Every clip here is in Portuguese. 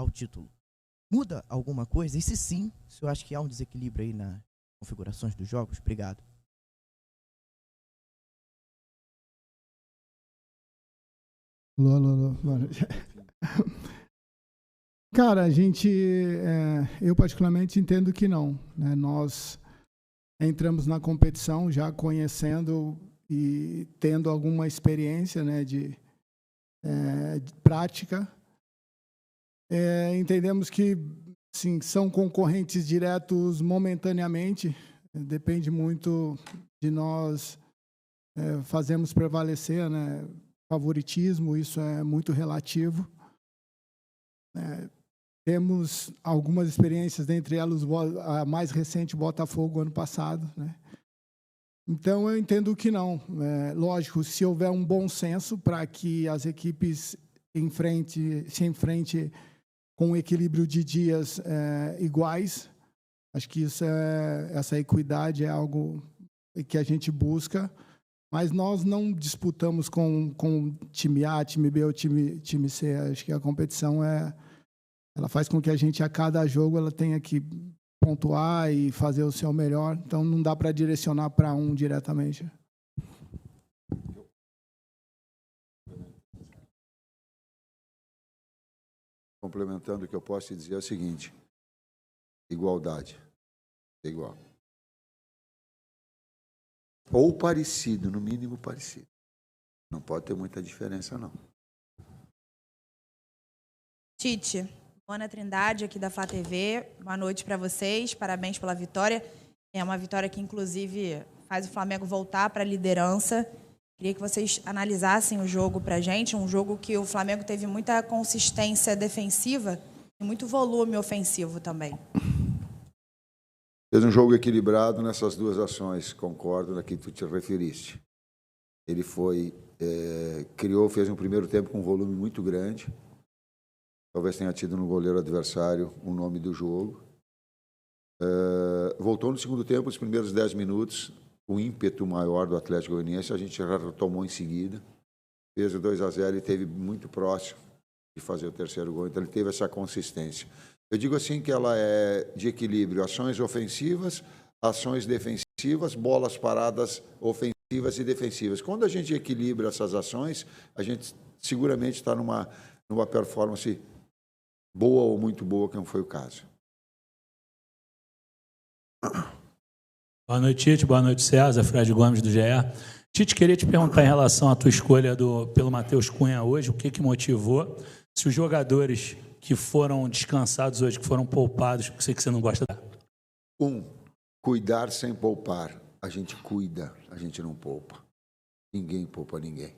ao título, muda alguma coisa? E se sim, se eu acho que há um desequilíbrio aí nas configurações dos jogos? Obrigado. Alô. Cara, eu particularmente entendo que não, né? Nós entramos na competição já conhecendo e tendo alguma experiência, né, de prática. Entendemos que, sim, são concorrentes diretos momentaneamente. Depende muito de nós fazermos prevalecer, né, favoritismo, isso é muito relativo. Temos algumas experiências, dentre elas a mais recente, Botafogo, ano passado, né? Então, eu entendo que não. Lógico, se houver um bom senso para que as equipes se enfrentem com um equilíbrio de dias iguais, acho que essa equidade é algo que a gente busca, mas nós não disputamos com time A, time B ou time C. Acho que a competição ela faz com que a gente, a cada jogo, ela tenha que pontuar e fazer o seu melhor. Então, não dá para direcionar para um diretamente. Complementando, o que eu posso te dizer é o seguinte: igualdade. Igual. Ou parecido, no mínimo parecido. Não pode ter muita diferença, não. Tite, Ana Trindade, aqui da Flá TV. Boa noite para vocês, parabéns pela vitória. É uma vitória que, inclusive, faz o Flamengo voltar para a liderança. Queria que vocês analisassem o jogo para a gente, um jogo que o Flamengo teve muita consistência defensiva e muito volume ofensivo também. Fez um jogo equilibrado nessas duas ações, concordo na que tu te referiste. Ele fez um primeiro tempo com um volume muito grande. Talvez tenha tido no goleiro adversário o nome do jogo. Voltou no segundo tempo, os primeiros 10 minutos, o ímpeto maior do Atlético Goianiense, a gente já retomou em seguida. Fez o 2-0 e esteve muito próximo de fazer o terceiro gol, então ele teve essa consistência. Eu digo assim que ela é de equilíbrio, ações ofensivas, ações defensivas, bolas paradas ofensivas e defensivas. Quando a gente equilibra essas ações, a gente seguramente está numa performance boa ou muito boa, que não foi o caso. Boa noite, Tite. Boa noite, César. Fred Gomes, do GE. Tite, queria te perguntar em relação à tua escolha pelo Matheus Cunha hoje, o que motivou? Se os jogadores que foram descansados hoje, que foram poupados, eu sei que você não gosta da... Cuidar sem poupar. A gente cuida, a gente não poupa. Ninguém poupa ninguém.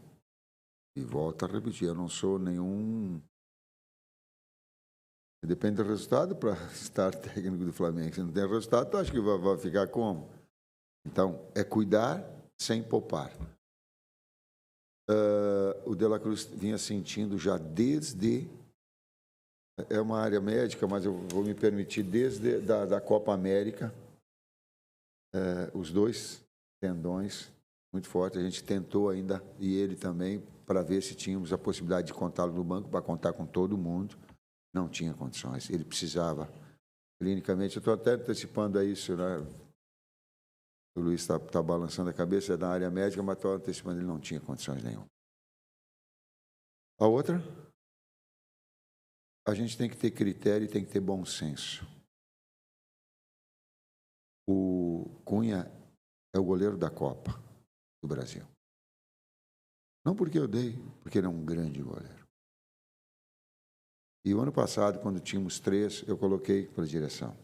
E volto a repetir, eu não sou nenhum... Depende do resultado para estar técnico do Flamengo. Se não tem resultado, tu acha que vai ficar como? Então, é cuidar sem poupar. O De La Cruz vinha sentindo já desde... É uma área médica, mas eu vou me permitir, desde da Copa América, os dois tendões muito fortes. A gente tentou ainda, e ele também, para ver se tínhamos a possibilidade de contá-lo no banco, para contar com todo mundo. Não tinha condições. Ele precisava, clinicamente, eu estou até antecipando a isso, né? O Luiz está balançando a cabeça, é da área médica, mas estou antecipando, ele não tinha condições nenhuma. A outra, a gente tem que ter critério e tem que ter bom senso. O Cunha é o goleiro da Copa do Brasil. Não porque eu dei, porque ele é um grande goleiro. E o ano passado, quando tínhamos 3, eu coloquei para a direção.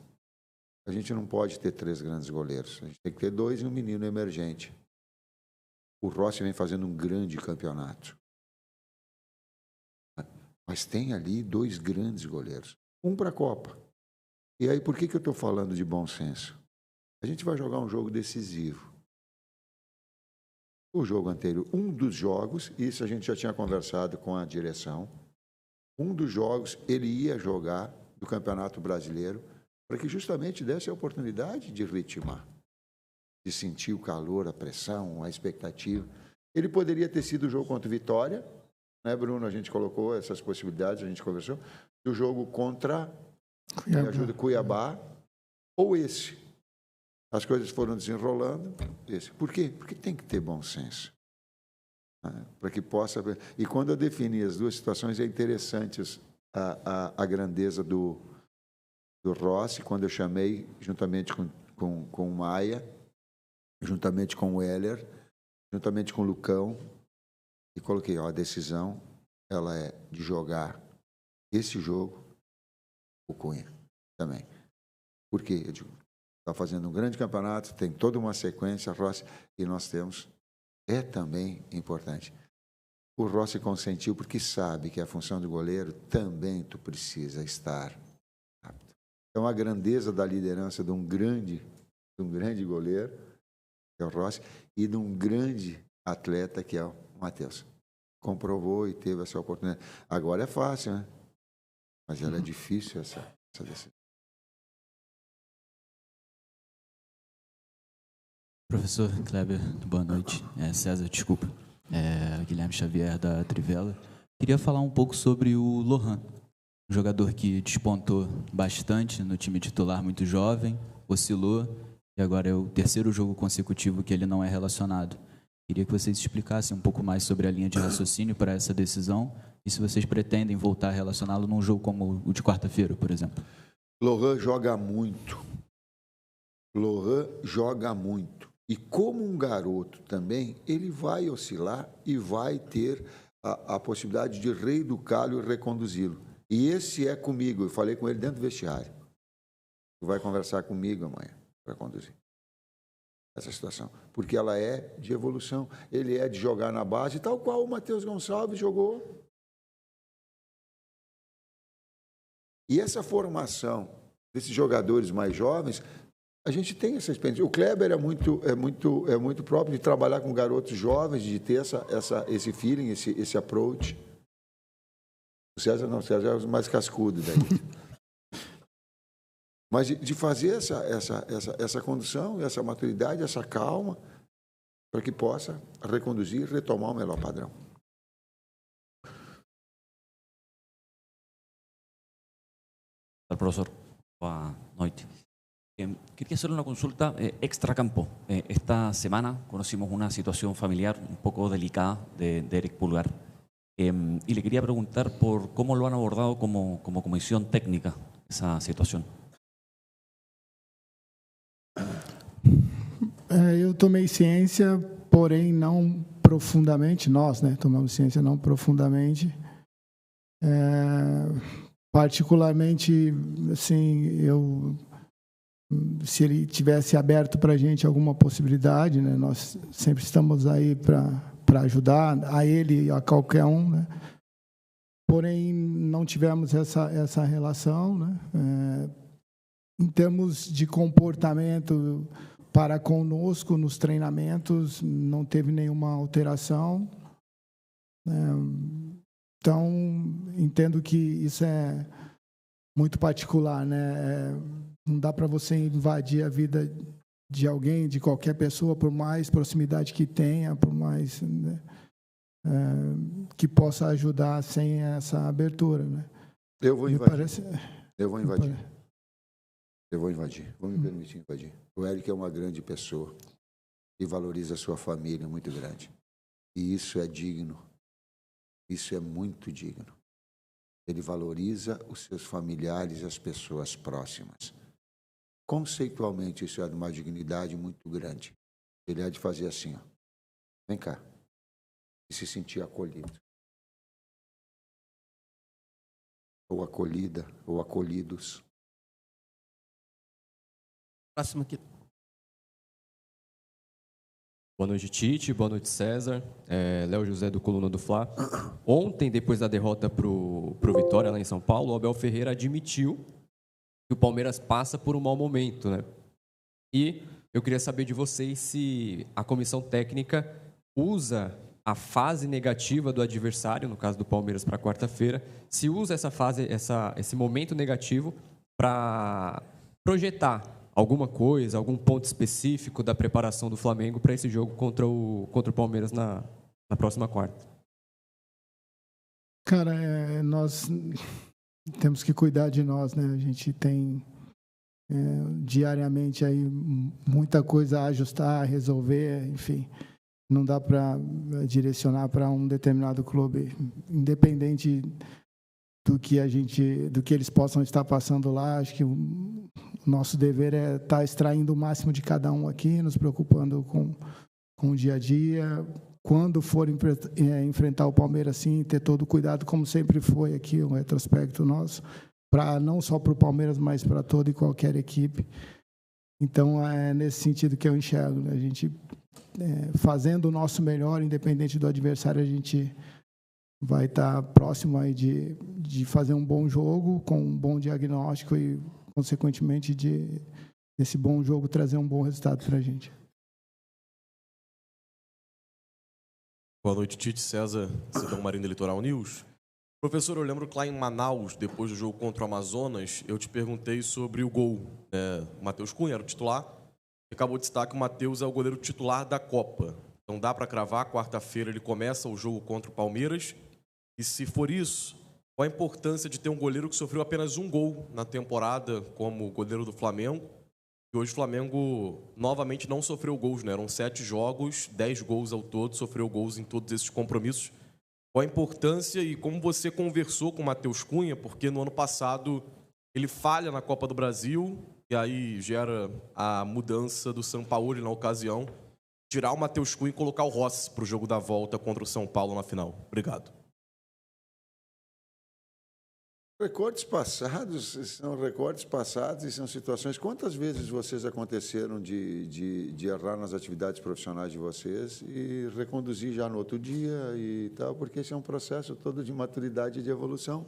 A gente não pode ter 3 grandes goleiros. A gente tem que ter 2 e um menino emergente. O Rossi vem fazendo um grande campeonato. Mas tem ali 2 grandes goleiros. Um para a Copa. E aí, por que eu estou falando de bom senso? A gente vai jogar um jogo decisivo. O jogo anterior, um dos jogos, isso a gente já tinha conversado com a direção, um dos jogos ele ia jogar do Campeonato Brasileiro para que justamente desse a oportunidade de ritmar, de sentir o calor, a pressão, a expectativa. Ele poderia ter sido o jogo contra o Vitória, né, Bruno? A gente colocou essas possibilidades, a gente conversou. do jogo contra Cuiabá. ajuda Cuiabá, ou esse. As coisas foram desenrolando. Esse. Por quê? Porque tem que ter bom senso. Para que possa... E quando eu defini as duas situações, é interessante a grandeza do Rossi, quando eu chamei, juntamente com o Maia, juntamente com o Heller, juntamente com o Lucão, e coloquei, a decisão, ela é de jogar esse jogo, o Cunha também. Por quê? Eu digo, está fazendo um grande campeonato, tem toda uma sequência, Rossi, e nós temos, é também importante. O Rossi consentiu porque sabe que a função do goleiro também tu precisa estar apto. Então, a grandeza da liderança de um grande goleiro, que é o Rossi, e de um grande atleta, que é o Matheus. Comprovou e teve essa oportunidade. Agora é fácil, né? Mas ela é difícil, essa decisão. Professor Kleber, boa noite. César, desculpa. Guilherme Xavier, da Trivela. Queria falar um pouco sobre o Lohan, um jogador que despontou bastante no time titular, muito jovem, oscilou, e agora é o terceiro jogo consecutivo que ele não é relacionado. Queria que vocês explicassem um pouco mais sobre a linha de raciocínio para essa decisão e se vocês pretendem voltar a relacioná-lo num jogo como o de quarta-feira, por exemplo. Lohan joga muito. E como um garoto também, ele vai oscilar e vai ter a possibilidade de reeducá-lo e reconduzi-lo. E esse é comigo, eu falei com ele dentro do vestiário. Tu vai conversar comigo amanhã para conduzir essa situação. Porque ela é de evolução, ele é de jogar na base, tal qual o Matheus Gonçalves jogou. E essa formação desses jogadores mais jovens, a gente tem essa experiência. O Kleber é muito próprio de trabalhar com garotos jovens, de ter esse feeling, esse approach. O César não, o César é o mais cascudo daí. Mas de fazer essa condução, essa maturidade, essa calma, para que possa reconduzir e retomar o melhor padrão. Profesor, boa noite. Quería hacerle una consulta extracampo. Esta semana conocimos una situación familiar un poco delicada de Eric Pulgar y le quería preguntar por cómo lo han abordado como comisión técnica esa situación. Eu tomei ciência, porém não profundamente. Nós, né, tomamos ciência não profundamente. Particularmente, assim, se ele tivesse aberto para a gente alguma possibilidade, né, nós sempre estamos aí para ajudar a ele e a qualquer um, né? Porém, não tivemos essa relação, né? Em termos de comportamento para conosco nos treinamentos, não teve nenhuma alteração. Então, entendo que isso é muito particular, né? Não dá para você invadir a vida de alguém, de qualquer pessoa, por mais proximidade que tenha, por mais, né, que possa ajudar sem essa abertura, né? Eu vou invadir. Vou me permitir invadir. O Eric é uma grande pessoa e valoriza a sua família, muito grande. E isso é digno. Isso é muito digno. Ele valoriza os seus familiares e as pessoas próximas. Conceitualmente, isso é de uma dignidade muito grande. Ele é de fazer assim, ó. Vem cá. E se sentir acolhido. Ou acolhida, ou acolhidos. Próximo aqui. Boa noite, Tite. Boa noite, César. Léo José, do Coluna do Fla. Ontem, depois da derrota pro Vitória, lá em São Paulo, o Abel Ferreira admitiu que o Palmeiras passa por um mau momento, né? E eu queria saber de vocês se a comissão técnica usa a fase negativa do adversário, no caso do Palmeiras para quarta-feira, se usa essa fase, esse momento negativo para projetar alguma coisa, algum ponto específico da preparação do Flamengo para esse jogo contra o Palmeiras na próxima quarta. Cara, nós temos que cuidar de nós, né? A gente tem diariamente aí muita coisa a ajustar, a resolver, enfim. Não dá para direcionar para um determinado clube, independente do que eles possam estar passando lá. Acho que o nosso dever é estar extraindo o máximo de cada um aqui, nos preocupando com o dia a dia. Quando for enfrentar o Palmeiras, sim, ter todo o cuidado, como sempre foi aqui o retrospecto nosso, não só para o Palmeiras, mas para toda e qualquer equipe. Então, é nesse sentido que eu enxergo, né? A gente, fazendo o nosso melhor, independente do adversário, a gente vai estar próximo aí de fazer um bom jogo, com um bom diagnóstico e, consequentemente, desse bom jogo trazer um bom resultado para a gente. Boa noite, Tite. César, Cidão Marinho da Litoral News. Professor, eu lembro que lá em Manaus, depois do jogo contra o Amazonas, eu te perguntei sobre o gol. O Matheus Cunha era o titular. E acabou de citar que o Matheus é o goleiro titular da Copa. Então dá para cravar, quarta-feira ele começa o jogo contra o Palmeiras. E se for isso, qual a importância de ter um goleiro que sofreu apenas um gol na temporada como goleiro do Flamengo? E hoje o Flamengo novamente não sofreu gols, né? Eram 7 jogos, 10 gols ao todo, sofreu gols em todos esses compromissos. Qual a importância e como você conversou com o Matheus Cunha? Porque no ano passado ele falha na Copa do Brasil e aí gera a mudança do Sampaoli na ocasião. Tirar o Matheus Cunha e colocar o Rossi para o jogo da volta contra o São Paulo na final. Obrigado. Recordes passados e são situações. Quantas vezes vocês aconteceram de errar nas atividades profissionais de vocês e reconduzir já no outro dia e tal? Porque esse é um processo todo de maturidade e de evolução.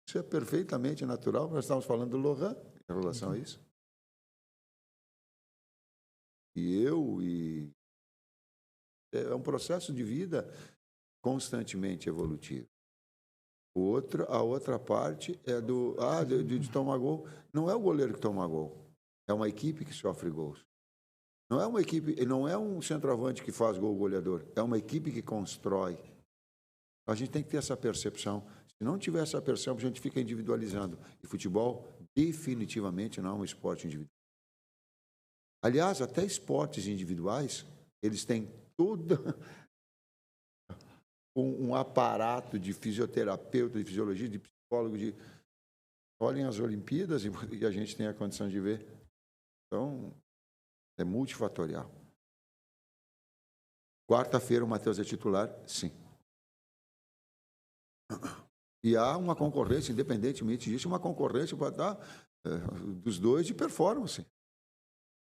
Isso é perfeitamente natural. Nós estamos falando do Lohan em relação a isso. E é um processo de vida constantemente evolutivo. A outra parte é de tomar gol. Não é o goleiro que toma gol, é uma equipe que sofre gols. Não é uma equipe, não é um centroavante que faz gol goleador, é uma equipe que constrói. A gente tem que ter essa percepção. Se não tiver essa percepção, a gente fica individualizando. E futebol definitivamente não é um esporte individual. Aliás, até esportes individuais, eles têm toda um aparato de fisioterapeuta, de fisiologia, de psicólogo, olhem as Olimpíadas e a gente tem a condição de ver. Então, é multifatorial. Quarta-feira o Matheus é titular? Sim. E há uma concorrência, independentemente disso, uma concorrência para dar dos dois de performance.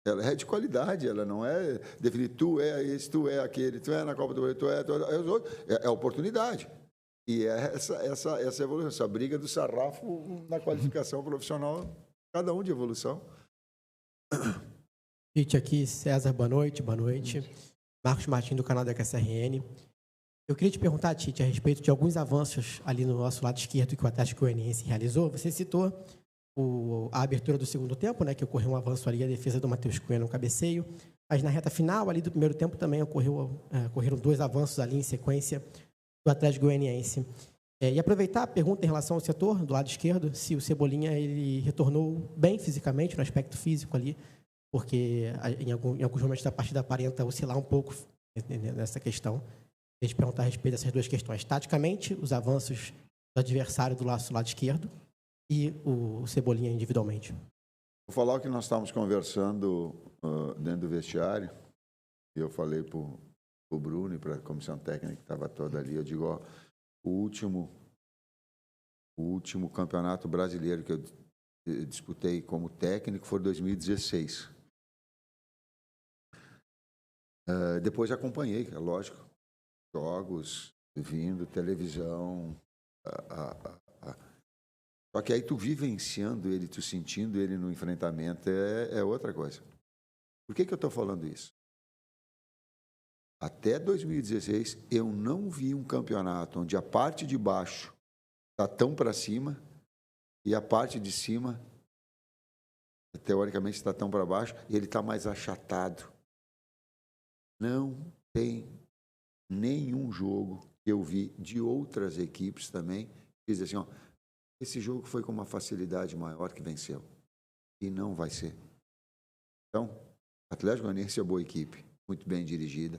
Ela é de qualidade, ela não é definir tu é esse, tu é aquele, tu é na Copa do Brasil, tu é os outros. É oportunidade. E é essa evolução, essa briga do sarrafo na qualificação profissional, cada um de evolução. Tite, aqui, César, boa noite. Marcos Martins, do canal da QSRN. Eu queria te perguntar, Tite, a respeito de alguns avanços ali no nosso lado esquerdo que o Atlético Goianiense realizou. Você citou a abertura do segundo tempo, né, que ocorreu um avanço ali, a defesa do Matheus Cunha no cabeceio, mas na reta final ali do primeiro tempo também ocorreram 2 avanços ali em sequência do Atlético Goianiense. E aproveitar a pergunta em relação ao setor do lado esquerdo, se o Cebolinha ele retornou bem fisicamente, no aspecto físico ali, porque em alguns momentos da partida aparenta oscilar um pouco nessa questão. Queria te perguntar a respeito dessas 2 questões. Taticamente, os avanços do adversário do lado esquerdo, e o Cebolinha individualmente. Vou falar o que nós estávamos conversando dentro do vestiário, e eu falei para o Bruno e para a comissão técnica que estava toda ali, eu digo, ó, o último campeonato brasileiro que eu disputei como técnico foi 2016. Depois acompanhei, é lógico, jogos, vindo, televisão, só que aí tu vivenciando ele, tu sentindo ele no enfrentamento é outra coisa. Por que eu estou falando isso? Até 2016, eu não vi um campeonato onde a parte de baixo está tão para cima e a parte de cima, teoricamente, está tão para baixo e ele está mais achatado. Não tem nenhum jogo que eu vi de outras equipes também que diz assim, ó, Esse jogo foi com uma facilidade maior que venceu. E não vai ser. Então, o Atlético Goianiense é boa equipe, muito bem dirigida.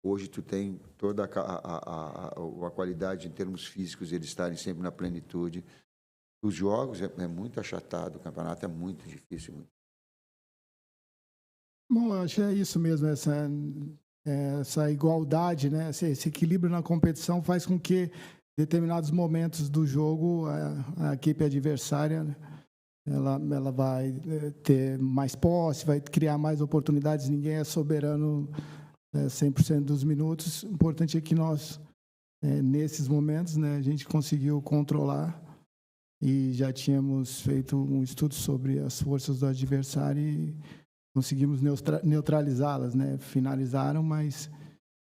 Hoje tu tem toda a qualidade em termos físicos, eles estarem sempre na plenitude. Os jogos é muito achatado, o campeonato é muito difícil. Bom, eu acho que é isso mesmo, essa igualdade, né? Esse equilíbrio na competição faz com que, em determinados momentos do jogo, a equipe adversária, né, ela vai ter mais posse, vai criar mais oportunidades, ninguém é soberano 100% dos minutos. O importante é que nós, nesses momentos, né, a gente conseguiu controlar e já tínhamos feito um estudo sobre as forças do adversário e conseguimos neutralizá-las, né? Finalizaram, mas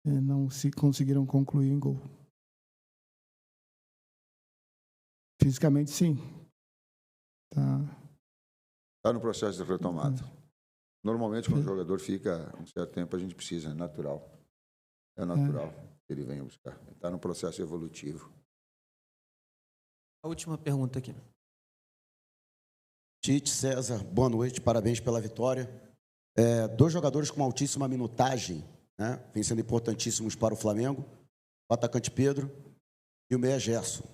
não se conseguiram concluir em gol. Fisicamente, sim. Está no processo de retomada. Normalmente, quando o jogador fica um certo tempo, a gente precisa, é natural. É natural que ele venha buscar. Está no processo evolutivo. A última pergunta aqui. Tite, César, boa noite, parabéns pela vitória. Dois jogadores com altíssima minutagem, né, vêm sendo importantíssimos para o Flamengo, o atacante Pedro e o meia Gerson.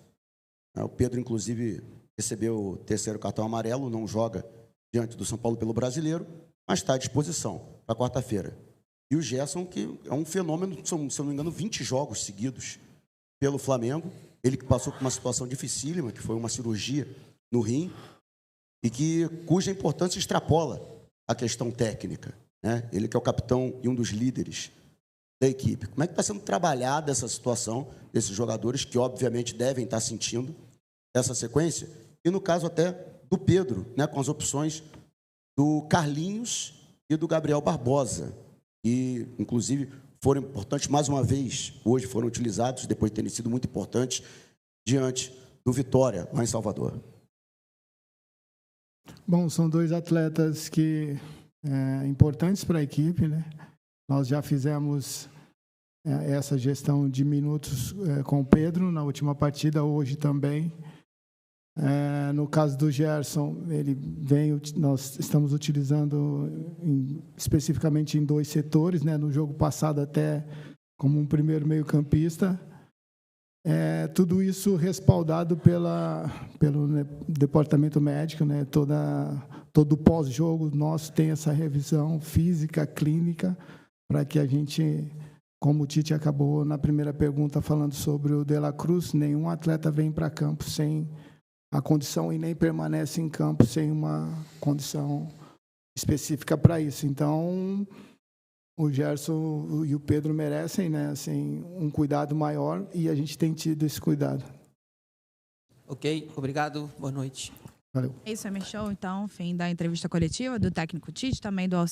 O Pedro, inclusive, recebeu o terceiro cartão amarelo, não joga diante do São Paulo pelo Brasileiro, mas está à disposição para quarta-feira. E o Gerson, que é um fenômeno, se eu não me engano, 20 jogos seguidos pelo Flamengo, ele que passou por uma situação dificílima, que foi uma cirurgia no rim, e cuja importância extrapola a questão técnica, né? Ele que é o capitão e um dos líderes da equipe. Como é que está sendo trabalhada essa situação desses jogadores que, obviamente, devem estar sentindo essa sequência? E, no caso até do Pedro, né, com as opções do Carlinhos e do Gabriel Barbosa, que, inclusive, foram importantes mais uma vez, hoje foram utilizados, depois de terem sido muito importantes, diante do Vitória, lá em Salvador. Bom, são dois atletas que importantes para a equipe, né? Nós já fizemos essa gestão de minutos com o Pedro na última partida, hoje também. No caso do Gerson, nós estamos utilizando especificamente em dois setores, né? No jogo passado até como um primeiro meio-campista. Tudo isso respaldado pelo departamento médico, né? Todo o pós-jogo nosso tem essa revisão física, clínica, para que a gente, como o Tite acabou na primeira pergunta falando sobre o De La Cruz, nenhum atleta vem para campo sem a condição e nem permanece em campo sem uma condição específica para isso. Então, o Gerson e o Pedro merecem, né, assim, um cuidado maior e a gente tem tido esse cuidado. Ok, obrigado, boa noite. Valeu. É isso, Emerson. Então, fim da entrevista coletiva do técnico Tite, também do auxiliar.